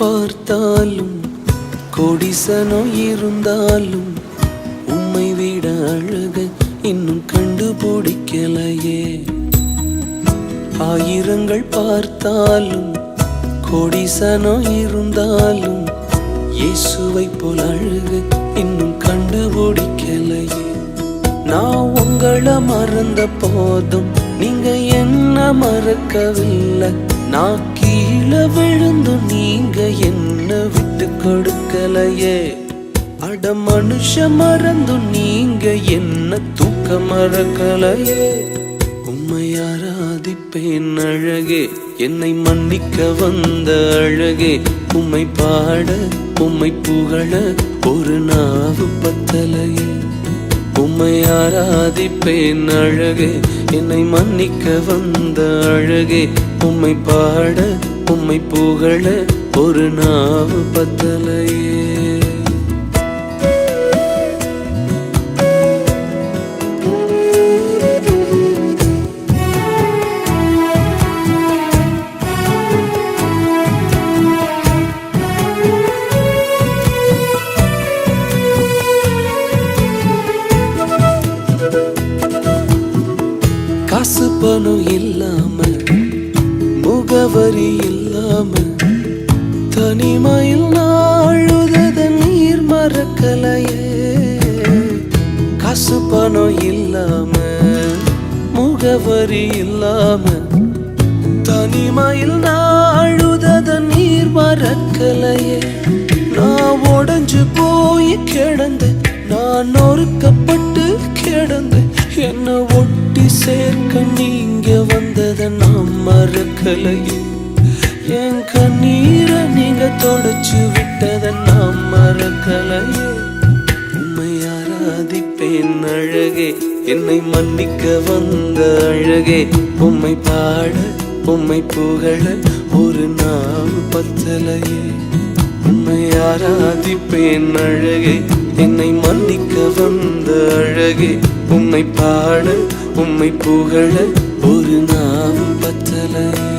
பார்த்தாலும் கோடிசனம் இருந்தாலும் உம்மை விட அழக இன்னும் கண்டுபிடிக்கலையே. ஆயிரங்கள் பார்த்தாலும் கோடிசனம் இருந்தாலும் இயேசுவை போல் அழக இன்னும் கண்டுபிடிக்கலையே. நான் உங்களை மறந்த போதும் நீங்க என்ன மறக்கவில்லை. நான் கீழே விழுந்து நீங்க என்ன விட்டு கொடுக்கலையே. அட மனுஷ மறந்து நீங்க என்ன தூக்க மறக்கலையே. உம்மை ஆராதிப்பேன் அழகே, என்னை மன்னிக்க வந்த அழகே. உம்மை பாட உம்மை புகழ ஒரு நாவு பத்தலையே. உம்மை ஆராதிப்பேன் அழகே, என்னை மன்னிக்க வந்த அழகே. உம்மை பாட உம்மை புகழ ஒரு நாவு பத்தலையே. காசு பணம் இல்லாம முகவரி இல்லாம தனிமையில் நாழுத நீர் மறக்கலையே. காசு பணம் இல்லாம முகவரி இல்லாம தனிமையில் நாழுத நீர் மறக்கலையே. நான் உடைஞ்சு போய் கிடந்தேன், நான் நொறுக்கப்பட்டு கிடந்தேன். என்ன ஒட்டி சேர்க்க நீங்க வந்ததை நான் மறக்கலையே. என் கண்ணீரை நீங்க தொடச்சு விட்டதை நான் மறக்கலையே. உம்மை ஆராதிப்பேன் அழகே, என்னை மன்னிக்க வந்த அழகே. உம்மை பாட உம்மை புகழ ஒரு நாவு பத்தலையே. உம்மை ஆராதிப்பேன் அழகே, என்னை மன்னிக்க வந்த அழகே. உம்மை பாட உம்மை புகழ ஒரு நாவு பத்தலையே.